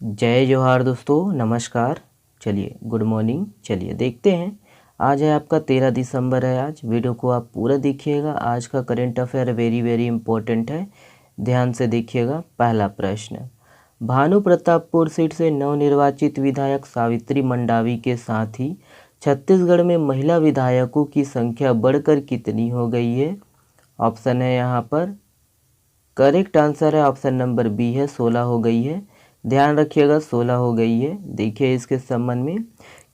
जय जोहार दोस्तों, नमस्कार। चलिए गुड मॉर्निंग। चलिए देखते हैं। आज है आपका 13 दिसंबर है। आज वीडियो को आप पूरा देखिएगा। आज का current affair very very important है, ध्यान से देखिएगा। पहला प्रश्न, भानु प्रतापपुर सीट से नवनिर्वाचित विधायक सावित्री मंडावी के साथ ही छत्तीसगढ़ में महिला विधायकों की संख्या बढ़कर कितनी हो गई है? ऑप्शन है यहाँ पर, करेक्ट आंसर है ऑप्शन नंबर बी है, 16 हो गई है। ध्यान रखिएगा, 16 हो गई है। देखिए इसके संबंध में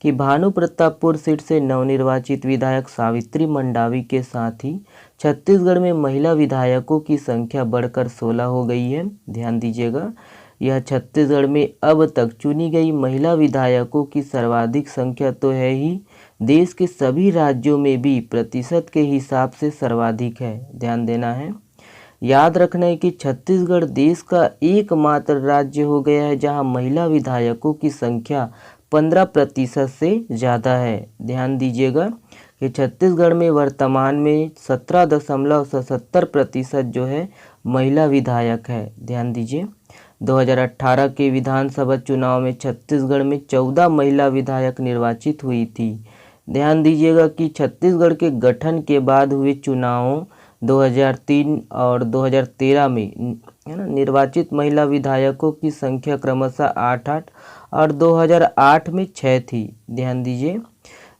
कि भानु प्रतापपुर सीट से नवनिर्वाचित विधायक सावित्री मंडावी के साथ ही छत्तीसगढ़ में महिला विधायकों की संख्या बढ़कर 16 हो गई है। ध्यान दीजिएगा, यह छत्तीसगढ़ में अब तक चुनी गई महिला विधायकों की सर्वाधिक संख्या तो है ही, देश के सभी राज्यों में भी प्रतिशत के हिसाब से सर्वाधिक है। ध्यान देना है। याद रखना है कि छत्तीसगढ़ देश का एकमात्र राज्य हो गया है जहां महिला विधायकों की संख्या 15% से ज़्यादा है। ध्यान दीजिएगा कि छत्तीसगढ़ में वर्तमान में 17.77% जो है महिला विधायक है। ध्यान दीजिए, 2018 के विधानसभा चुनाव में छत्तीसगढ़ में 14 महिला विधायक निर्वाचित हुई थी। ध्यान दीजिएगा कि छत्तीसगढ़ के गठन के बाद हुए चुनावों 2003 और 2013 में है ना निर्वाचित महिला विधायकों की संख्या क्रमशः 8 और 2008 में 6 थी। ध्यान दीजिए,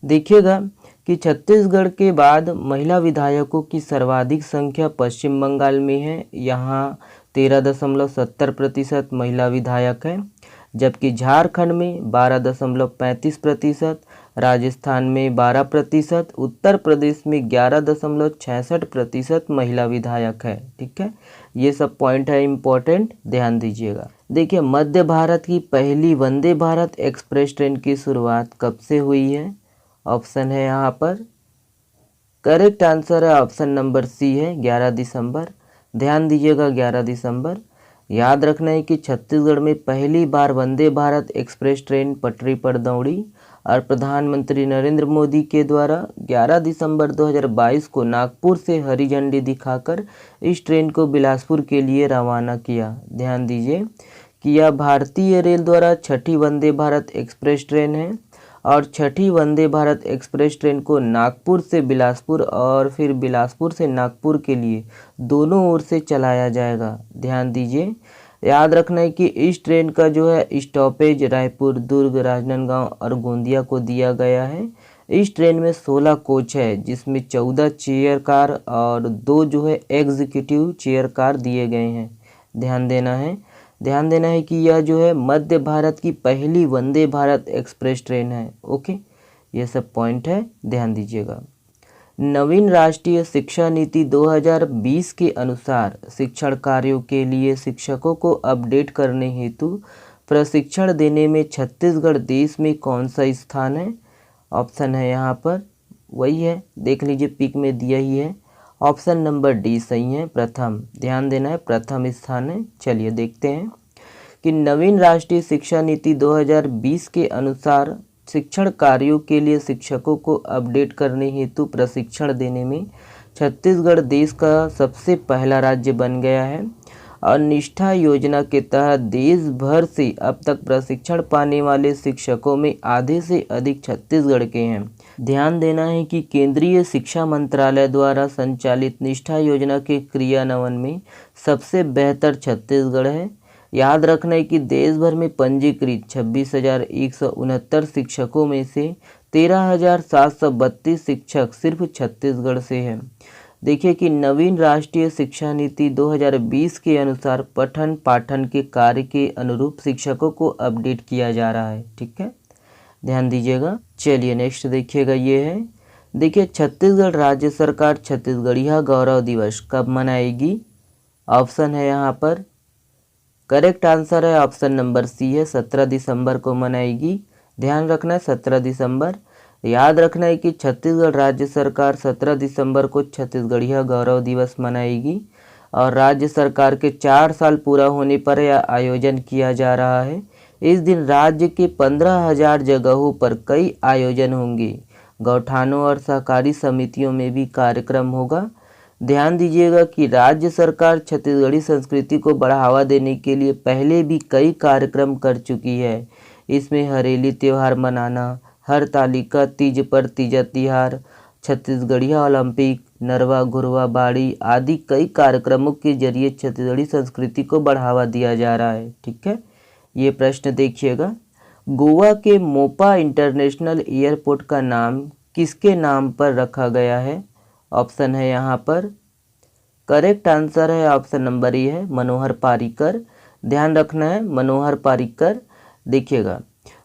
देखिएगा कि छत्तीसगढ़ के बाद महिला विधायकों की सर्वाधिक संख्या पश्चिम बंगाल में है। यहाँ 13.70% महिला विधायक है, जबकि झारखंड में 12.35%, राजस्थान में 12%, उत्तर प्रदेश में 11.66% महिला विधायक है। ठीक है, ये सब पॉइंट है इम्पोर्टेंट, ध्यान दीजिएगा। देखिए, मध्य भारत की पहली वंदे भारत एक्सप्रेस ट्रेन की शुरुआत कब से हुई है? ऑप्शन है यहाँ पर, करेक्ट आंसर है ऑप्शन नंबर सी है, 11 दिसंबर। ध्यान दीजिएगा, 11 दिसंबर। याद रखना है कि छत्तीसगढ़ में पहली बार वंदे भारत एक्सप्रेस ट्रेन पटरी पर दौड़ी और प्रधानमंत्री नरेंद्र मोदी के द्वारा 11 दिसंबर 2022 को नागपुर से हरी झंडी दिखाकर इस ट्रेन को बिलासपुर के लिए रवाना किया। ध्यान दीजिए कि यह भारतीय रेल द्वारा छठी वंदे भारत एक्सप्रेस ट्रेन है और छठी वंदे भारत एक्सप्रेस ट्रेन को नागपुर से बिलासपुर और फिर बिलासपुर से नागपुर के लिए दोनों ओर से चलाया जाएगा। ध्यान दीजिए, याद रखना है कि इस ट्रेन का जो है स्टॉपेज रायपुर, दुर्ग, राजनांदगांव और गोंदिया को दिया गया है। इस ट्रेन में 16 कोच है, जिसमें 14 चेयर कार और 2 जो है एग्जीक्यूटिव चेयर कार दिए गए हैं। ध्यान देना है कि यह जो है मध्य भारत की पहली वंदे भारत एक्सप्रेस ट्रेन है। ओके, ये सब पॉइंट है, ध्यान दीजिएगा। नवीन राष्ट्रीय शिक्षा नीति 2020 के अनुसार शिक्षण कार्यों के लिए शिक्षकों को अपडेट करने हेतु प्रशिक्षण देने में छत्तीसगढ़ देश में कौन सा स्थान है? ऑप्शन है यहाँ पर, वही है, देख लीजिए पिक में दिया ही है, ऑप्शन नंबर डी सही है, प्रथम। ध्यान देना है, प्रथम स्थान है। चलिए देखते हैं कि नवीन राष्ट्रीय शिक्षा नीति 2020 के अनुसार शिक्षण कार्यों के लिए शिक्षकों को अपडेट करने हेतु प्रशिक्षण देने में छत्तीसगढ़ देश का सबसे पहला राज्य बन गया है और निष्ठा योजना के तहत देश भर से अब तक प्रशिक्षण पाने वाले शिक्षकों में आधे से अधिक छत्तीसगढ़ के हैं। ध्यान देना है कि केंद्रीय शिक्षा मंत्रालय द्वारा संचालित निष्ठा योजना के क्रियान्वयन में सबसे बेहतर छत्तीसगढ़ है। याद रखना है कि देश भर में पंजीकृत 26,169 शिक्षकों में से 13,732 शिक्षक सिर्फ छत्तीसगढ़ से हैं। देखिए कि नवीन राष्ट्रीय शिक्षा नीति 2020 के अनुसार पठन पाठन के कार्य के अनुरूप शिक्षकों को अपडेट किया जा रहा है। ठीक है, ध्यान दीजिएगा। चलिए नेक्स्ट देखिएगा, ये है, देखिए छत्तीसगढ़ राज्य सरकार छत्तीसगढ़िया गौरव दिवस कब मनाएगी? ऑप्शन है यहाँ पर, करेक्ट आंसर है ऑप्शन नंबर सी है, 17 दिसंबर को मनाएगी। ध्यान रखना है 17 दिसंबर। याद रखना है कि छत्तीसगढ़ राज्य सरकार 17 दिसंबर को छत्तीसगढ़िया गौरव दिवस मनाएगी और राज्य सरकार के 4 साल पूरा होने पर यह आयोजन किया जा रहा है। इस दिन राज्य के 15,000 जगहों पर कई आयोजन होंगे। गौठानों और सहकारी समितियों में भी कार्यक्रम होगा। ध्यान दीजिएगा कि राज्य सरकार छत्तीसगढ़ी संस्कृति को बढ़ावा देने के लिए पहले भी कई कार्यक्रम कर चुकी है। इसमें हरेली त्यौहार मनाना, हरतालिका तीज पर तीजा तिहार, छत्तीसगढ़िया ओलंपिक, नरवा घुरवा बाड़ी आदि कई कार्यक्रमों के जरिए छत्तीसगढ़ी संस्कृति को बढ़ावा दिया जा रहा है। ठीक है, ये प्रश्न देखिएगा। गोवा के मोपा इंटरनेशनल एयरपोर्ट का नाम किसके नाम पर रखा गया है? ऑप्शन है यहाँ पर, करेक्ट आंसर है ऑप्शन नंबर ए है मनोहर पारिकर। ध्यान रखना है मनोहर पारिकर। देखिएगा,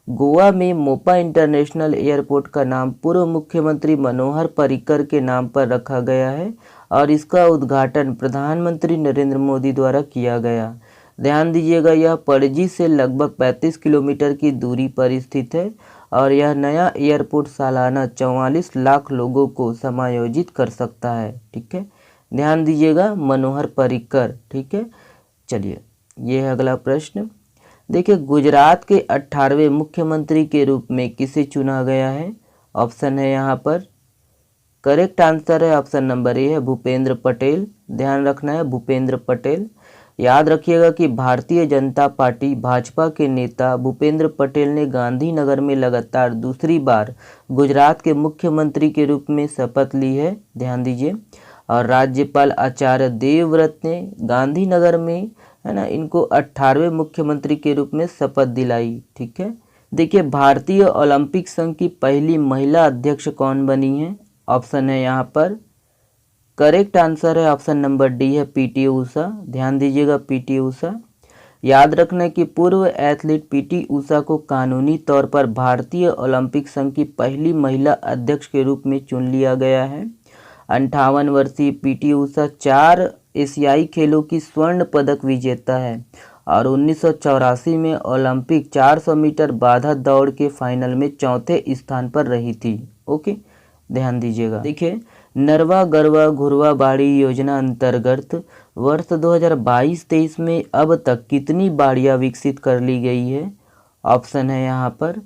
गोवा में मोपा इंटरनेशनल एयरपोर्ट का नाम पूर्व मुख्यमंत्री मनोहर पर्रिकर के नाम पर रखा गया है और इसका उद्घाटन प्रधानमंत्री नरेंद्र मोदी द्वारा किया गया। ध्यान दीजिएगा, यह पणजी से लगभग 35 किलोमीटर की दूरी पर स्थित है और यह नया एयरपोर्ट सालाना 44 लाख लोगों को समायोजित कर सकता है। ठीक है, ध्यान दीजिएगा मनोहर पर्रिकर। ठीक है, चलिए ये है अगला प्रश्न। देखिए, गुजरात के 18वें मुख्यमंत्री के रूप में किसे चुना गया है? ऑप्शन है यहाँ पर, करेक्ट आंसर है ऑप्शन नंबर ए है भूपेंद्र पटेल। ध्यान रखना है भूपेंद्र पटेल। याद रखिएगा कि भारतीय जनता पार्टी भाजपा के नेता भूपेंद्र पटेल ने गांधीनगर में लगातार दूसरी बार गुजरात के मुख्यमंत्री के रूप में शपथ ली है। ध्यान दीजिए, और राज्यपाल आचार्य देवव्रत ने गांधीनगर में, है ना, इनको 18वें मुख्यमंत्री के रूप में शपथ दिलाई। ठीक है, देखिए, भारतीय ओलंपिक संघ की पहली महिला अध्यक्ष कौन बनी है? ऑप्शन है यहाँ पर, करेक्ट आंसर है ऑप्शन नंबर डी है पीटी ऊषा। ध्यान दीजिएगा पीटी ऊषा। याद रखना कि पूर्व एथलीट पीटी ऊषा को कानूनी तौर पर भारतीय ओलंपिक संघ की पहली महिला अध्यक्ष के रूप में चुन लिया गया है। 58 वर्षीय पीटी ऊषा 4 एशियाई खेलों की स्वर्ण पदक विजेता है और 1984 में ओलंपिक 400 मीटर बाधा दौड़ के फाइनल में चौथे स्थान पर रही थी। ओके, ध्यान दीजिएगा। देखिए, नरवा गरवा घुरवा बाड़ी योजना अंतर्गत वर्ष 2022-23 में अब तक कितनी बाड़ियाँ विकसित कर ली गई है? ऑप्शन है यहाँ पर,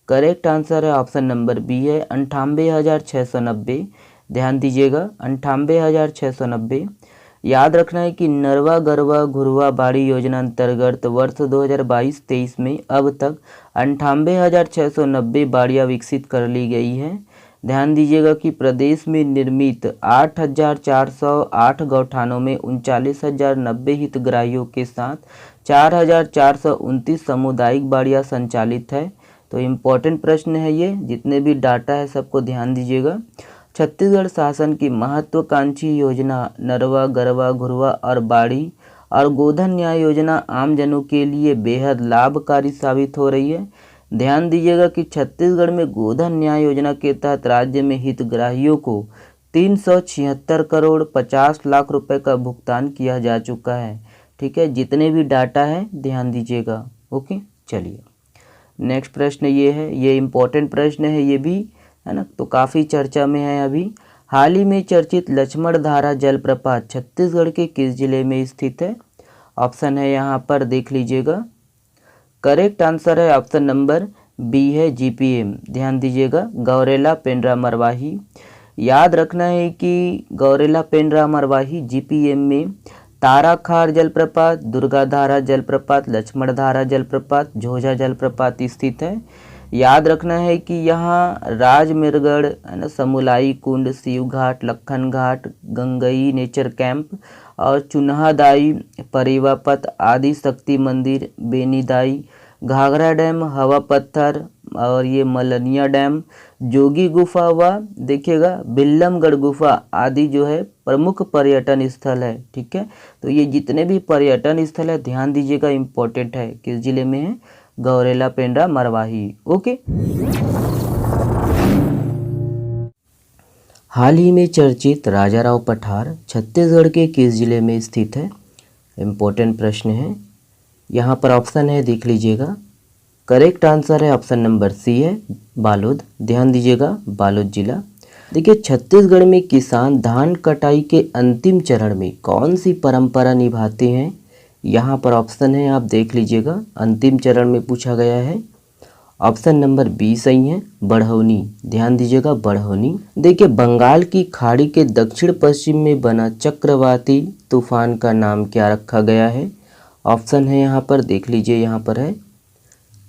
करेक्ट आंसर है ऑप्शन नंबर बी है 98,690। ध्यान दीजिएगा 98,690। याद रखना है कि नरवा गरवा घुरवा बाड़ी योजना अंतर्गत वर्ष 2022-23 में अब तक 98,690 बाड़ियाँ विकसित कर ली गई हैं। ध्यान दीजिएगा कि प्रदेश में निर्मित 8,408 गौठानों में 39,090 हितग्राहियों के साथ 4,429 सामुदायिक बाड़ियाँ संचालित है। तो इम्पोर्टेंट प्रश्न है ये, जितने भी डाटा है सबको ध्यान दीजिएगा। छत्तीसगढ़ शासन की महत्वाकांक्षी योजना नरवा गरवा घुरवा और बाड़ी और गोधन न्याय योजना आमजनों के लिए बेहद लाभकारी साबित हो रही है। ध्यान दीजिएगा कि छत्तीसगढ़ में गोधन न्याय योजना के तहत राज्य में हितग्राहियों को 376 करोड़ 50 लाख रुपए का भुगतान किया जा चुका है। ठीक है, जितने भी डाटा है ध्यान दीजिएगा। ओके, चलिए नेक्स्ट प्रश्न ये है, ये इम्पोर्टेंट प्रश्न है ये भी, है ना, तो काफ़ी चर्चा में है अभी। हाल ही में चर्चित लक्ष्मणधारा जलप्रपात छत्तीसगढ़ के किस जिले में स्थित है? ऑप्शन है यहाँ पर, देख लीजिएगा। करेक्ट आंसर है ऑप्शन नंबर बी है जीपीएम। ध्यान दीजिएगा, गौरेला पेंड्रा मरवाही। याद रखना है कि गौरेला पेंड्रा मरवाही जीपीएम में ताराखार जलप्रपात, दुर्गाधारा जलप्रपात, लक्ष्मणधारा जलप्रपात, झोझा जलप्रपात स्थित है। याद रखना है कि यहाँ राजमिरगढ़, है ना, समुलाई कुंड, शिव घाट, लखन घाट, गंगई नेचर कैंप और चुन्हादाई, परिवापत, आदि शक्ति मंदिर, बेनीदाई, घाघरा डैम, हवा पत्थर और ये मलनिया डैम, जोगी गुफा व देखिएगा बिल्लमगढ़ गुफा आदि जो है प्रमुख पर्यटन स्थल है। ठीक है, तो ये जितने भी पर्यटन स्थल है ध्यान दीजिएगा, इम्पोर्टेंट है। किस जिले में है? गौरेला पेंड्रा मरवाही। ओके, हाल ही में चर्चित राजाराव पठार छत्तीसगढ़ के किस जिले में स्थित है? इम्पोर्टेंट प्रश्न है। यहाँ पर ऑप्शन है, देख लीजिएगा। करेक्ट आंसर है ऑप्शन नंबर सी है बालोद। ध्यान दीजिएगा, बालोद जिला। देखिए, छत्तीसगढ़ में किसान धान कटाई के अंतिम चरण में कौन सी परंपरा निभाते हैं? यहाँ पर ऑप्शन है, आप देख लीजिएगा, अंतिम चरण में पूछा गया है। ऑप्शन नंबर बी सही है, बढ़ौनी। ध्यान दीजिएगा, बढ़ौनी। देखिए, बंगाल की खाड़ी के दक्षिण पश्चिम में बना चक्रवाती तूफान का नाम क्या रखा गया है? ऑप्शन है यहाँ पर, देख लीजिए, यहाँ पर है।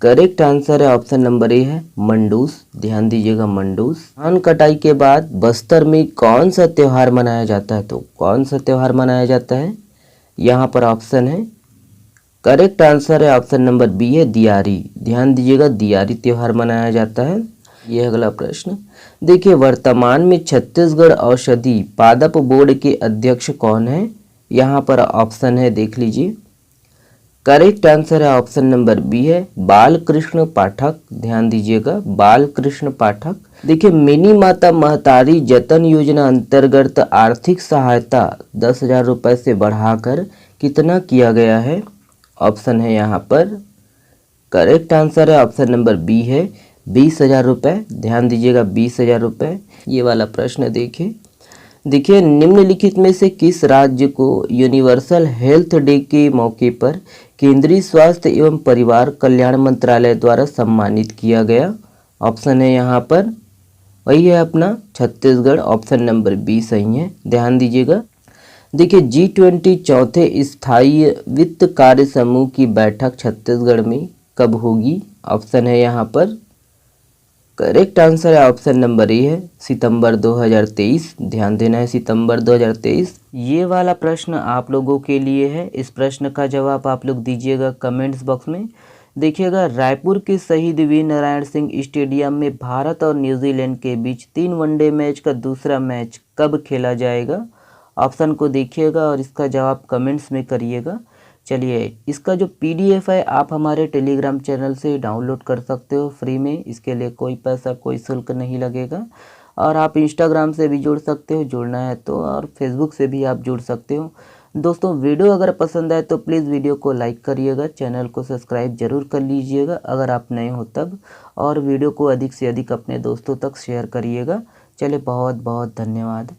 करेक्ट आंसर है ऑप्शन नंबर ए है, मंडूस। ध्यान दीजिएगा, मंडूस। धान कटाई के बाद बस्तर में कौन सा त्यौहार मनाया जाता है? तो कौन सा त्यौहार मनाया जाता है? यहाँ पर ऑप्शन है, करेक्ट आंसर है ऑप्शन नंबर बी है, दियारी। ध्यान दीजिएगा, दियारी त्यौहार मनाया जाता है। ये अगला प्रश्न। देखिए, वर्तमान में छत्तीसगढ़ औषधि पादप बोर्ड के अध्यक्ष कौन है? यहाँ पर ऑप्शन है, देख लीजिए। करेक्ट आंसर है ऑप्शन नंबर बी है, बालकृष्ण पाठक। ध्यान दीजिएगा, बालकृष्ण पाठक। देखिए, मिनी माता महतारी जतन योजना अंतर्गत आर्थिक सहायता 10,000 रुपये से बढ़ाकर कितना किया गया है? ऑप्शन है यहाँ पर, करेक्ट आंसर है ऑप्शन नंबर बी है, 20,000 रुपये। ध्यान दीजिएगा, 20,000 रुपये। ये वाला प्रश्न देखिए, निम्नलिखित में से किस राज्य को यूनिवर्सल हेल्थ डे के मौके पर केंद्रीय स्वास्थ्य एवं परिवार कल्याण मंत्रालय द्वारा सम्मानित किया गया? ऑप्शन है यहाँ पर, वही है अपना छत्तीसगढ़। ऑप्शन नंबर बी सही है। ध्यान दीजिएगा। देखिए, G20 चौथे स्थायी वित्त कार्य समूह की बैठक छत्तीसगढ़ में कब होगी? ऑप्शन है यहाँ पर, करेक्ट आंसर है ऑप्शन नंबर ए है, सितंबर 2023। ध्यान देना है, सितंबर 2023। ये वाला प्रश्न आप लोगों के लिए है। इस प्रश्न का जवाब आप लोग दीजिएगा कमेंट्स बॉक्स में। देखिएगा, रायपुर के शहीद वीर नारायण सिंह स्टेडियम में भारत और न्यूजीलैंड के बीच 3 वनडे मैच का दूसरा मैच कब खेला जाएगा? ऑप्शन को देखिएगा और इसका जवाब कमेंट्स में करिएगा। चलिए, इसका जो PDF है आप हमारे टेलीग्राम चैनल से डाउनलोड कर सकते हो फ्री में। इसके लिए कोई पैसा, कोई शुल्क नहीं लगेगा। और आप इंस्टाग्राम से भी जुड़ सकते हो, जुड़ना है तो, और फेसबुक से भी आप जुड़ सकते हो। दोस्तों, वीडियो अगर पसंद आए तो प्लीज़ वीडियो को लाइक करिएगा, चैनल को सब्सक्राइब जरूर कर लीजिएगा अगर आप नए हो तब, और वीडियो को अधिक से अधिक अपने दोस्तों तक शेयर करिएगा। चलिए, बहुत बहुत धन्यवाद।